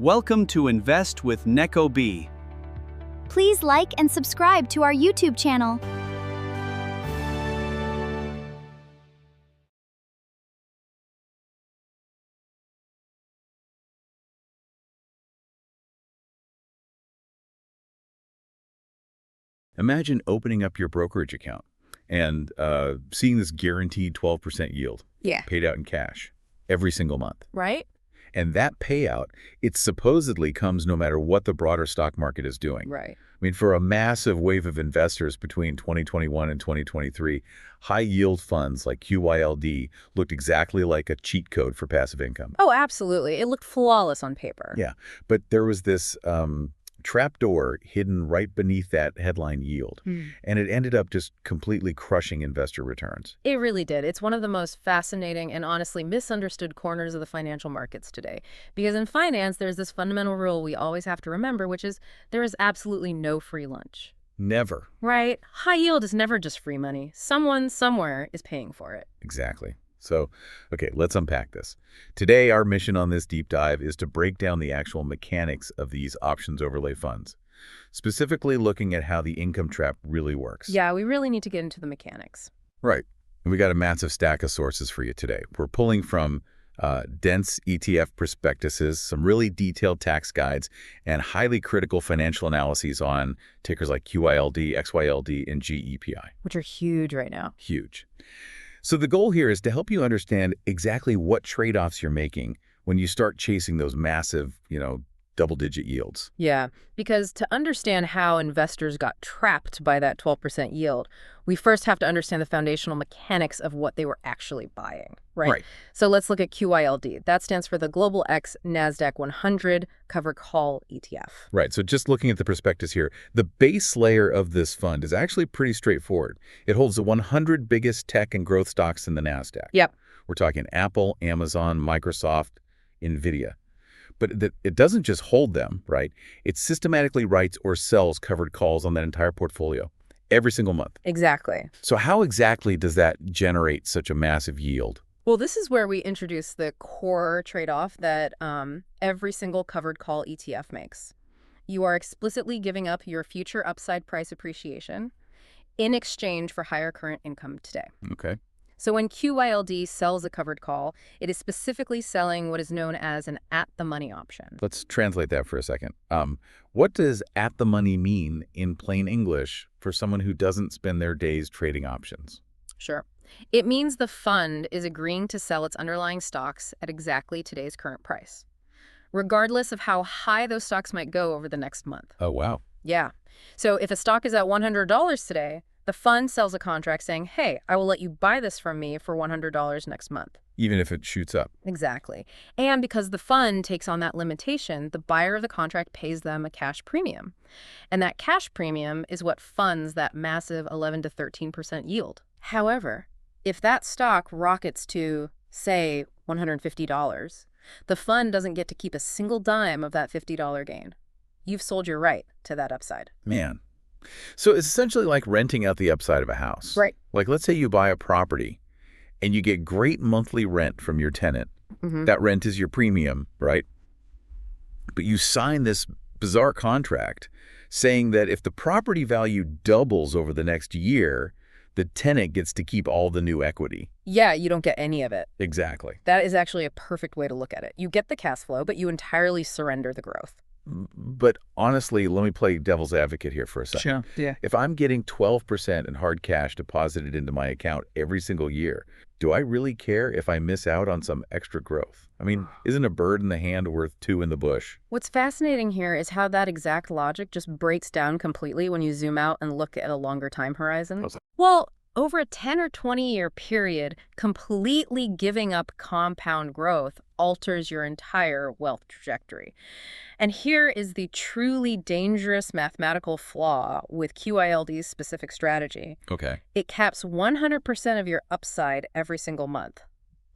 Welcome to Invest with Neko B. Please like and subscribe to our YouTube channel. Imagine opening up your brokerage account and seeing this guaranteed 12% yield paid out in cash every single month. Right? And that payout, it supposedly comes no matter what the broader stock market is doing. Right. I mean, for a massive wave of investors between 2021 and 2023, high-yield funds like QYLD looked exactly like a cheat code for passive income. Oh, absolutely. It looked flawless on paper. Yeah, but there was this trapdoor hidden right beneath that headline yield, and it ended up just completely crushing investor returns. It really did. It's one of the most fascinating and honestly misunderstood corners of the financial markets today. Because in finance, there's this fundamental rule we always have to remember, which is there is absolutely no free lunch. Never. Right? High yield is never just free money. Someone somewhere is paying for it. Exactly. So, okay, let's unpack this. Today, our mission on this deep dive is to break down the actual mechanics of these options overlay funds, specifically looking at how the income trap really works. Yeah, we really need to get into the mechanics. Right. And we got a massive stack of sources for you today. We're pulling from dense ETF prospectuses, some really detailed tax guides, and highly critical financial analyses on tickers like QYLD, XYLD, and GEPI. Which are huge right now. Huge. So the goal here is to help you understand exactly what trade-offs you're making when you start chasing those massive, double-digit yields. Yeah, because to understand how investors got trapped by that 12% yield, we first have to understand the foundational mechanics of what they were actually buying, right? So let's look at QYLD. That stands for the Global X Nasdaq 100 Covered Call ETF. Right, so just looking at the prospectus here, the base layer of this fund is actually pretty straightforward. It holds the 100 biggest tech and growth stocks in the Nasdaq. Yep. We're talking Apple, Amazon, Microsoft, NVIDIA. But it doesn't just hold them, right? It systematically writes or sells covered calls on that entire portfolio every single month. Exactly. So how exactly does that generate such a massive yield? Well, this is where we introduce the core trade-off that every single covered call ETF makes. You are explicitly giving up your future upside price appreciation in exchange for higher current income today. Okay. So when QYLD sells a covered call, it is specifically selling what is known as an at-the-money option. Let's translate that for a second. What does at-the-money mean in plain English for someone who doesn't spend their days trading options? Sure. It means the fund is agreeing to sell its underlying stocks at exactly today's current price, regardless of how high those stocks might go over the next month. Oh, wow. Yeah. So if a stock is at $100 today, the fund sells a contract saying, hey, I will let you buy this from me for $100 next month. Even if it shoots up. Exactly. And because the fund takes on that limitation, the buyer of the contract pays them a cash premium. And that cash premium is what funds that massive 11 to 13% yield. However, if that stock rockets to, say, $150, the fund doesn't get to keep a single dime of that $50 gain. You've sold your right to that upside. Man. So it's essentially like renting out the upside of a house. Right. Like, let's say you buy a property and you get great monthly rent from your tenant. That rent is your premium, right? But you sign this bizarre contract saying that if the property value doubles over the next year, the tenant gets to keep all the new equity. Yeah, you don't get any of it. Exactly. That is actually a perfect way to look at it. You get the cash flow, but you entirely surrender the growth. But honestly, let me play devil's advocate here for a second. Sure, yeah. If I'm getting 12% in hard cash deposited into my account every single year, do I really care if I miss out on some extra growth? I mean, isn't a bird in the hand worth two in the bush? What's fascinating here is how that exact logic just breaks down completely when you zoom out and look at a longer time horizon. Well, over a 10 or 20-year period, completely giving up compound growth alters your entire wealth trajectory. And here is the truly dangerous mathematical flaw with QYLD's specific strategy. Okay. It caps 100% of your upside every single month,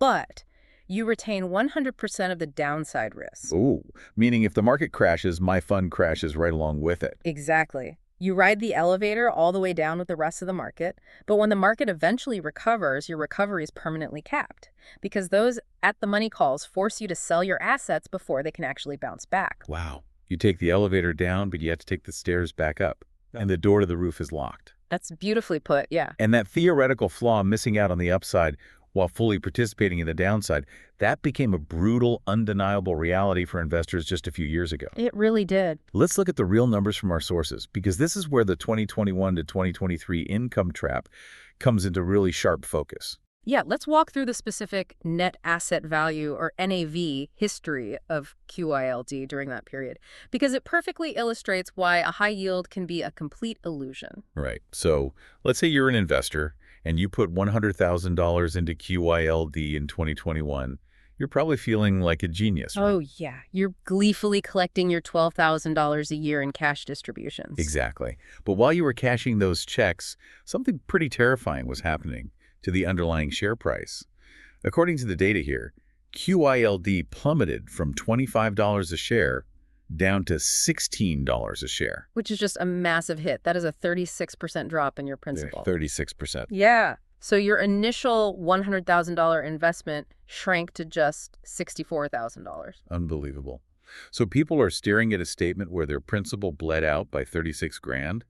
but you retain 100% of the downside risk. Ooh, meaning if the market crashes, my fund crashes right along with it. Exactly. You ride the elevator all the way down with the rest of the market, but when the market eventually recovers, your recovery is permanently capped because those at-the-money calls force you to sell your assets before they can actually bounce back. Wow. You take the elevator down, but you have to take the stairs back up, and the door to the roof is locked. That's beautifully put, yeah. And that theoretical flaw, missing out on the upside while fully participating in the downside, that became a brutal, undeniable reality for investors just a few years ago. It really did. Let's look at the real numbers from our sources, because this is where the 2021 to 2023 income trap comes into really sharp focus. Yeah, let's walk through the specific net asset value, or NAV, history of QYLD during that period, because it perfectly illustrates why a high yield can be a complete illusion. Right. So let's say you're an investor and you put $100,000 into QYLD in 2021. You're probably feeling like a genius, right? Oh, yeah. You're gleefully collecting your $12,000 a year in cash distributions. Exactly. But while you were cashing those checks, something pretty terrifying was happening to the underlying share price. According to the data here, QYLD plummeted from $25 a share down to $16 a share. Which is just a massive hit. That is a 36% drop in your principal. 36%. Yeah. So your initial $100,000 investment shrank to just $64,000. Unbelievable. So people are staring at a statement where their principal bled out by 36 grand,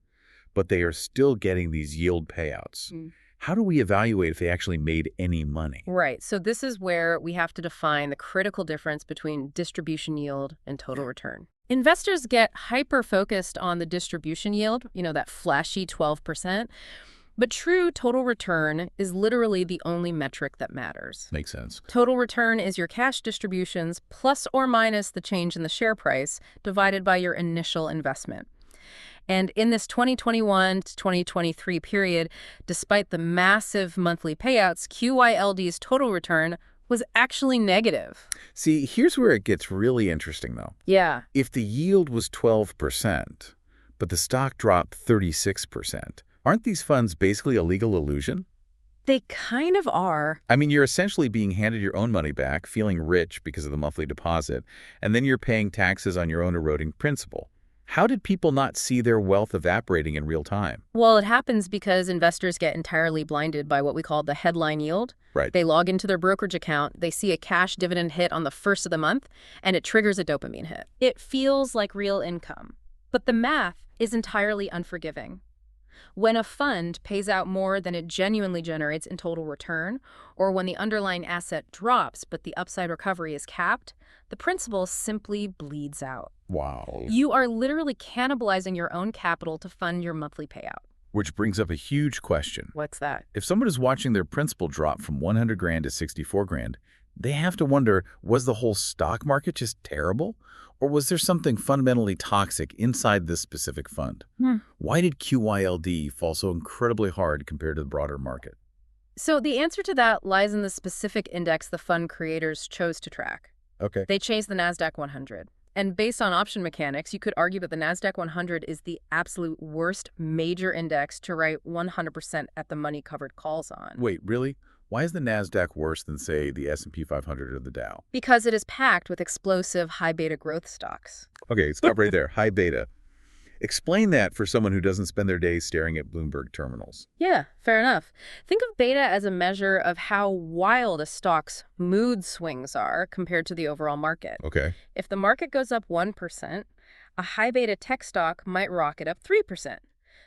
but they are still getting these yield payouts. How do we evaluate if they actually made any money? Right. So this is where we have to define the critical difference between distribution yield and total return. Investors get hyper-focused on the distribution yield, that flashy 12%. But true total return is literally the only metric that matters. Makes sense. Total return is your cash distributions plus or minus the change in the share price divided by your initial investment. And in this 2021 to 2023 period, despite the massive monthly payouts, QYLD's total return was actually negative. See, here's where it gets really interesting, though. Yeah. If the yield was 12%, but the stock dropped 36%, aren't these funds basically a legal illusion? They kind of are. I mean, you're essentially being handed your own money back, feeling rich because of the monthly deposit, and then you're paying taxes on your own eroding principal. How did people not see their wealth evaporating in real time? Well, it happens because investors get entirely blinded by what we call the headline yield. Right. They log into their brokerage account, they see a cash dividend hit on the first of the month, and it triggers a dopamine hit. It feels like real income. But the math is entirely unforgiving. When a fund pays out more than it genuinely generates in total return, or when the underlying asset drops but the upside recovery is capped, the principal simply bleeds out. Wow. You are literally cannibalizing your own capital to fund your monthly payout. Which brings up a huge question. What's that? If someone is watching their principal drop from 100 grand to 64 grand, they have to wonder, was the whole stock market just terrible? Or was there something fundamentally toxic inside this specific fund? Why did QYLD fall so incredibly hard compared to the broader market? So the answer to that lies in the specific index the fund creators chose to track. Okay. They chased the Nasdaq 100. And based on option mechanics, you could argue that the Nasdaq 100 is the absolute worst major index to write 100% at the money covered calls on. Wait, really? Why is the Nasdaq worse than, say, the S&P 500 or the Dow? Because it is packed with explosive high beta growth stocks. Okay, stop right there. High beta. Explain that for someone who doesn't spend their days staring at Bloomberg terminals. Yeah, fair enough. Think of beta as a measure of how wild a stock's mood swings are compared to the overall market. Okay. If the market goes up 1%, a high beta tech stock might rocket up 3%.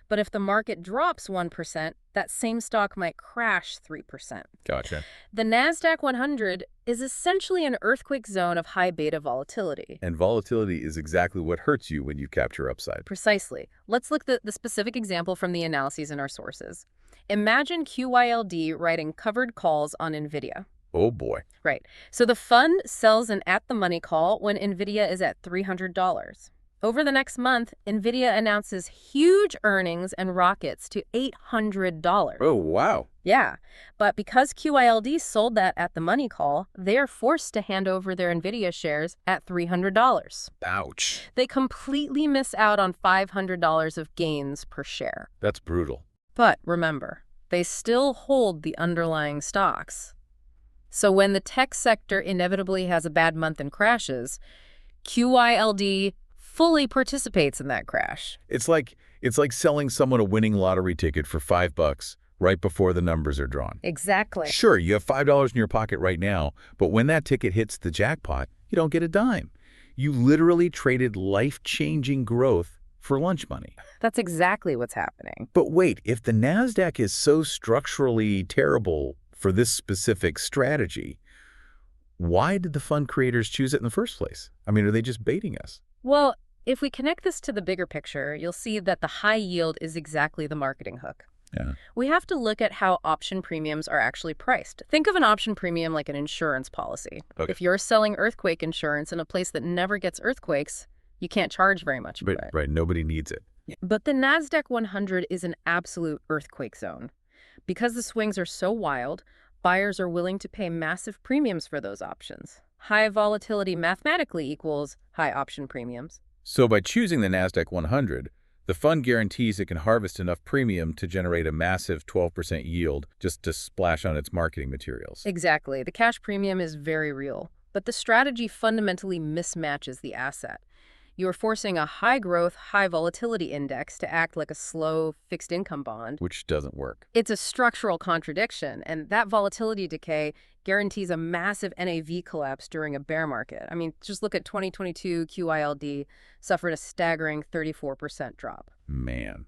But if the market drops 1%, that same stock might crash 3%. Gotcha. The Nasdaq 100 is essentially an earthquake zone of high beta volatility. And volatility is exactly what hurts you when you capture upside. Precisely. Let's look at the specific example from the analyses in our sources. Imagine QYLD writing covered calls on NVIDIA. Oh boy. Right. So the fund sells an at-the-money call when NVIDIA is at $300. Over the next month, NVIDIA announces huge earnings and rockets to $800. Oh, wow. Yeah, but because QYLD sold that at the money call, they are forced to hand over their NVIDIA shares at $300. Ouch. They completely miss out on $500 of gains per share. That's brutal. But remember, they still hold the underlying stocks. So when the tech sector inevitably has a bad month and crashes, QYLD fully participates in that crash. It's like It's like selling someone a winning lottery ticket for $5 right before the numbers are drawn. Exactly. Sure, you have $5 in your pocket right now, but when that ticket hits the jackpot, you don't get a dime. You literally traded life-changing growth for lunch money. That's exactly what's happening. But wait, if the Nasdaq is so structurally terrible for this specific strategy, why did the fund creators choose it in the first place? I mean, are they just baiting us? Well, if we connect this to the bigger picture, you'll see that the high yield is exactly the marketing hook. Yeah. We have to look at how option premiums are actually priced. Think of an option premium like an insurance policy. Okay. If you're selling earthquake insurance in a place that never gets earthquakes, you can't charge very much for it. Right, nobody needs it. But the Nasdaq 100 is an absolute earthquake zone. Because the swings are so wild, buyers are willing to pay massive premiums for those options. High volatility mathematically equals high option premiums. So by choosing the Nasdaq 100, the fund guarantees it can harvest enough premium to generate a massive 12% yield just to splash on its marketing materials. Exactly. The cash premium is very real, but the strategy fundamentally mismatches the asset. You're forcing a high-growth, high-volatility index to act like a slow, fixed-income bond. Which doesn't work. It's a structural contradiction, and that volatility decay guarantees a massive NAV collapse during a bear market. I mean, just look at 2022 QYLD suffered a staggering 34% drop. Man.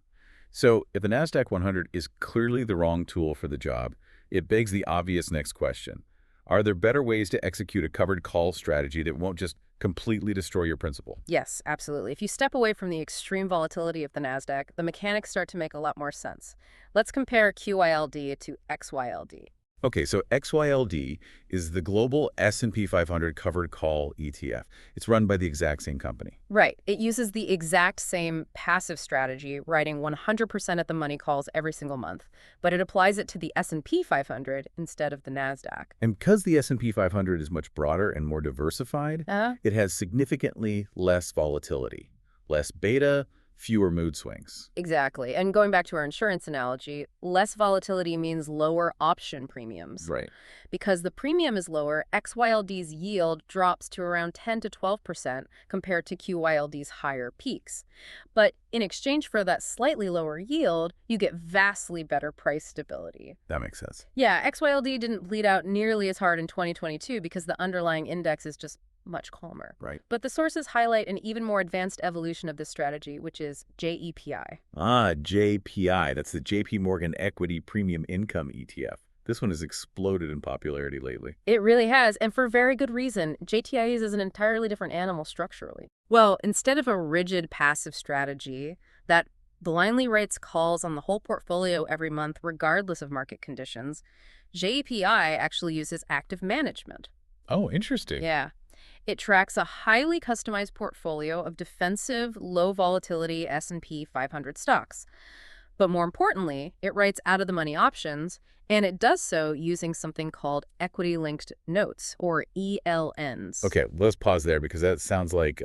So if the Nasdaq 100 is clearly the wrong tool for the job, it begs the obvious next question. Are there better ways to execute a covered call strategy that won't just completely destroy your principal? Yes, absolutely. If you step away from the extreme volatility of the Nasdaq, the mechanics start to make a lot more sense. Let's compare QYLD to XYLD. Okay, so XYLD is the global S&P 500 covered call ETF. It's run by the exact same company. Right. It uses the exact same passive strategy, writing 100% at the money calls every single month, but it applies it to the S&P 500 instead of the Nasdaq. And because the S&P 500 is much broader and more diversified, it has significantly less volatility, less beta, fewer mood swings. Exactly. And going back to our insurance analogy, less volatility means lower option premiums. Right. Because the premium is lower, XYLD's yield drops to around 10 to 12% compared to QYLD's higher peaks. But in exchange for that slightly lower yield, you get vastly better price stability. That makes sense. Yeah, XYLD didn't bleed out nearly as hard in 2022 because the underlying index is just much calmer. Right. But the sources highlight an even more advanced evolution of this strategy, which is JEPI. Ah, JPI. That's the JP Morgan Equity Premium Income ETF. This one has exploded in popularity lately. It really has, and for very good reason. JTIs is an entirely different animal structurally. Well, instead of a rigid passive strategy that blindly writes calls on the whole portfolio every month regardless of market conditions, JEPI actually uses active management. Oh, interesting. Yeah. It tracks a highly customized portfolio of defensive, low-volatility S&P 500 stocks. But more importantly, it writes out-of-the-money options, and it does so using something called equity-linked notes, or ELNs. Okay, let's pause there because that sounds like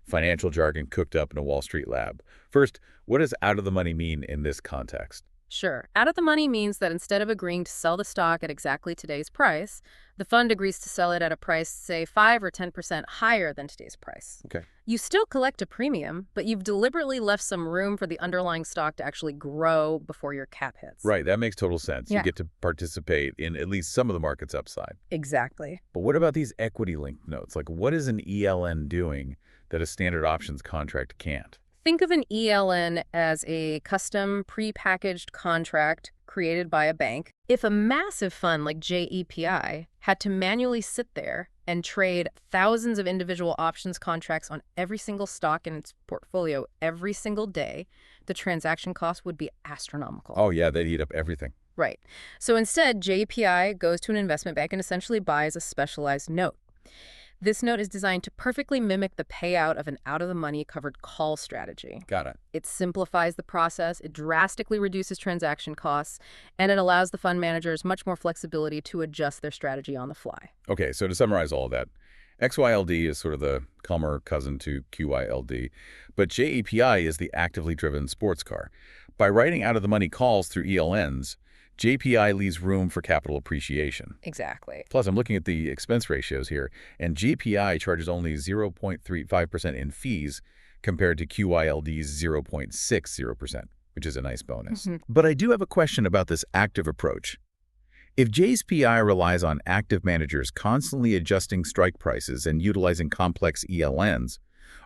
financial jargon cooked up in a Wall Street lab. First, what does out-of-the-money mean in this context? Sure. Out of the money means that instead of agreeing to sell the stock at exactly today's price, the fund agrees to sell it at a price, say, 5 or 10% higher than today's price. Okay. You still collect a premium, but you've deliberately left some room for the underlying stock to actually grow before your cap hits. Right, that makes total sense. Yeah. You get to participate in at least some of the market's upside. Exactly. But what about these equity-linked notes? Like, what is an ELN doing that a standard options contract can't? Think of an ELN as a custom, prepackaged contract created by a bank. If a massive fund like JEPI had to manually sit there and trade thousands of individual options contracts on every single stock in its portfolio every single day, the transaction cost would be astronomical. Oh, yeah, they'd eat up everything. Right. So instead, JEPI goes to an investment bank and essentially buys a specialized note. This note is designed to perfectly mimic the payout of an out-of-the-money covered call strategy. Got it. It simplifies the process, it drastically reduces transaction costs, and it allows the fund managers much more flexibility to adjust their strategy on the fly. Okay, so to summarize all of that, XYLD is sort of the calmer cousin to QYLD, but JEPI is the actively driven sports car. By writing out-of-the-money calls through ELNs, JPI leaves room for capital appreciation. Exactly. Plus, I'm looking at the expense ratios here, and JPI charges only 0.35% in fees compared to QYLD's 0.60%, which is a nice bonus. But I do have a question about this active approach. If J's PI relies on active managers constantly adjusting strike prices and utilizing complex ELNs,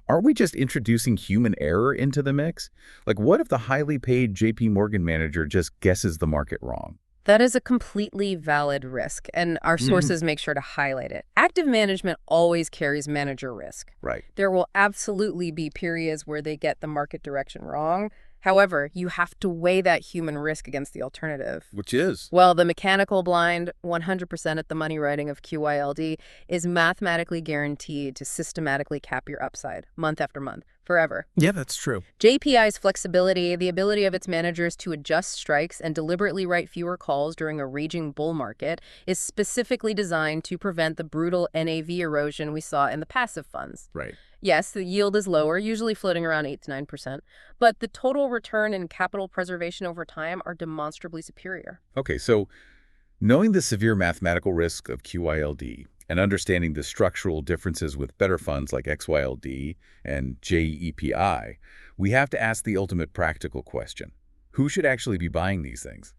aren't we just introducing human error into the mix? Like, what if the highly paid JP Morgan manager just guesses the market wrong? That is a completely valid risk, and our sources make sure to highlight it. Active management always carries manager risk. Right. There will absolutely be periods where they get the market direction wrong. However, you have to weigh that human risk against the alternative. Which is? Well, the mechanical blind, 100% at the money writing of QYLD is mathematically guaranteed to systematically cap your upside, month after month, forever. Yeah, that's true. JPI's flexibility, the ability of its managers to adjust strikes and deliberately write fewer calls during a raging bull market, is specifically designed to prevent the brutal NAV erosion we saw in the passive funds. Right. Yes, the yield is lower, usually floating around 8 to 9%, but the total return and capital preservation over time are demonstrably superior. Okay, so knowing the severe mathematical risk of QYLD and understanding the structural differences with better funds like XYLD and JEPI, we have to ask the ultimate practical question. Who should actually be buying these things?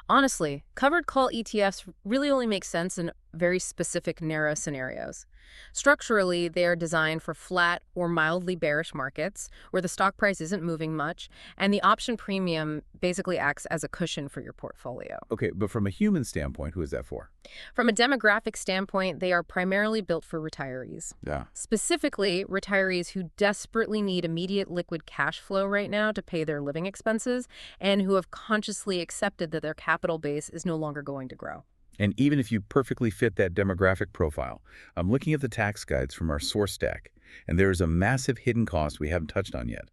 Honestly, covered call ETFs really only make sense in very specific, narrow scenarios. Structurally, they are designed for flat or mildly bearish markets where the stock price isn't moving much, and the option premium basically acts as a cushion for your portfolio. Okay, but from a human standpoint, who is that for? From a demographic standpoint, they are primarily built for retirees. Yeah. Specifically, retirees who desperately need immediate liquid cash flow right now to pay their living expenses and who have consciously accepted that their capital base is no longer going to grow. And even if you perfectly fit that demographic profile, I'm looking at the tax guides from our source stack, and there is a massive hidden cost we haven't touched on yet.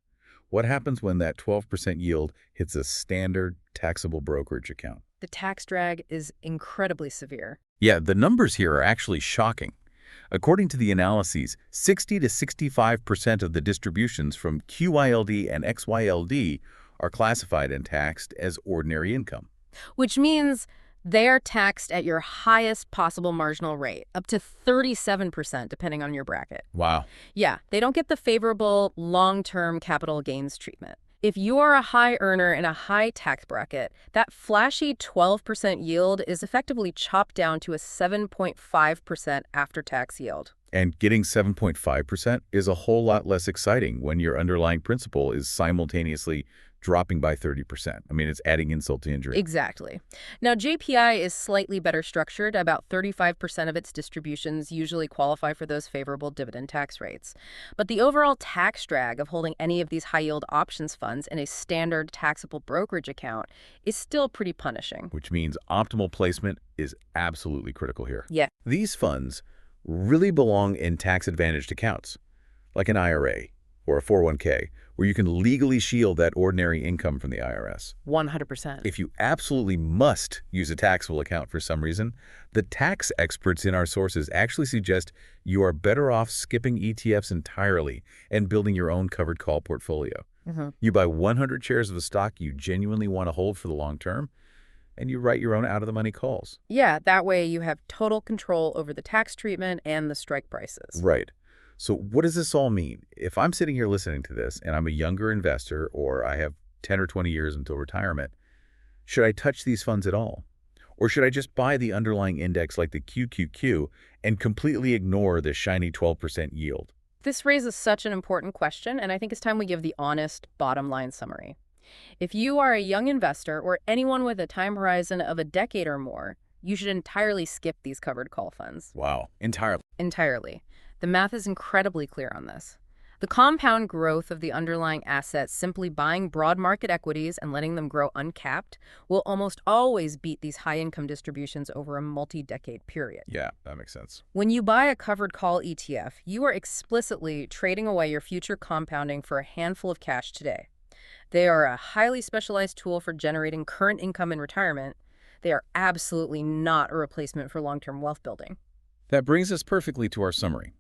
What happens when that 12% yield hits a standard taxable brokerage account? The tax drag is incredibly severe. Yeah, the numbers here are actually shocking. According to the analyses, 60 to 65% of the distributions from QYLD and XYLD are classified and taxed as ordinary income. Which means they are taxed at your highest possible marginal rate, up to 37% depending on your bracket. Wow. Yeah, they don't get the favorable long-term capital gains treatment. If you are a high earner in a high tax bracket, that flashy 12% yield is effectively chopped down to a 7.5% after-tax yield. And getting 7.5% is a whole lot less exciting when your underlying principal is simultaneously dropping by 30%. I mean, it's adding insult to injury. Exactly. Now, JPI is slightly better structured. About 35% of its distributions usually qualify for those favorable dividend tax rates. But the overall tax drag of holding any of these high-yield options funds in a standard taxable brokerage account is still pretty punishing. Which means optimal placement is absolutely critical here. Yeah. These funds really belong in tax-advantaged accounts, like an IRA or a 401k, where you can legally shield that ordinary income from the IRS. 100%. If you absolutely must use a taxable account for some reason, the tax experts in our sources actually suggest you are better off skipping ETFs entirely and building your own covered call portfolio. You buy 100 shares of a stock you genuinely want to hold for the long term, and you write your own out-of-the-money calls. Yeah, that way you have total control over the tax treatment and the strike prices. Right. So what does this all mean? If I'm sitting here listening to this and I'm a younger investor or I have 10 or 20 years until retirement, should I touch these funds at all? Or should I just buy the underlying index like the QQQ and completely ignore the shiny 12% yield? This raises such an important question, and I think it's time we give the honest bottom line summary. If you are a young investor or anyone with a time horizon of a decade or more, you should entirely skip these covered call funds. Wow, entirely. Entirely. The math is incredibly clear on this. The compound growth of the underlying assets, simply buying broad market equities and letting them grow uncapped, will almost always beat these high-income distributions over a multi-decade period. Yeah, that makes sense. When you buy a covered call ETF, you are explicitly trading away your future compounding for a handful of cash today. They are a highly specialized tool for generating current income in retirement. They are absolutely not a replacement for long-term wealth building. That brings us perfectly to our summary.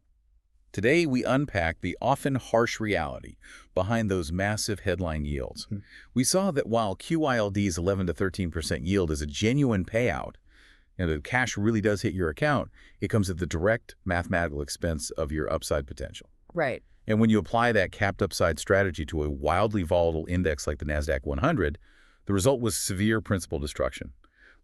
Today, we unpack the often harsh reality behind those massive headline yields. We saw that while QYLD's 11 to 13% yield is a genuine payout, and the cash really does hit your account, it comes at the direct mathematical expense of your upside potential. Right. And when you apply that capped upside strategy to a wildly volatile index like the Nasdaq 100, the result was severe principal destruction,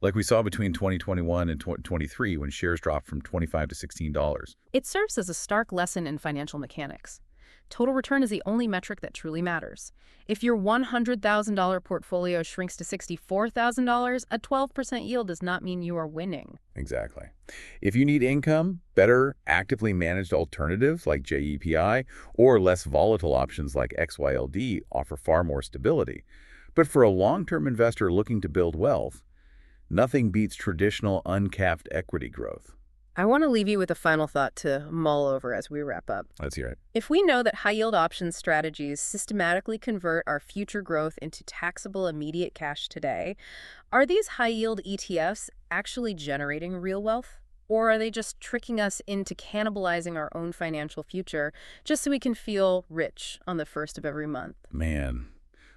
like we saw between 2021 and 2023 when shares dropped from $25 to $16. It serves as a stark lesson in financial mechanics. Total return is the only metric that truly matters. If your $100,000 portfolio shrinks to $64,000, a 12% yield does not mean you are winning. Exactly. If you need income, better actively managed alternatives like JEPI or less volatile options like XYLD offer far more stability. But for a long-term investor looking to build wealth, nothing beats traditional uncapped equity growth. I want to leave you with a final thought to mull over as we wrap up. Let's hear it. If we know that high-yield options strategies systematically convert our future growth into taxable immediate cash today, are these high-yield ETFs actually generating real wealth? Or are they just tricking us into cannibalizing our own financial future just so we can feel rich on the first of every month? Man,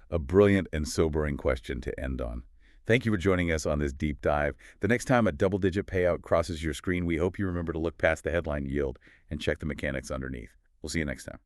a brilliant and sobering question to end on. Thank you for joining us on this deep dive. The next time a double-digit payout crosses your screen, we hope you remember to look past the headline yield and check the mechanics underneath. We'll see you next time.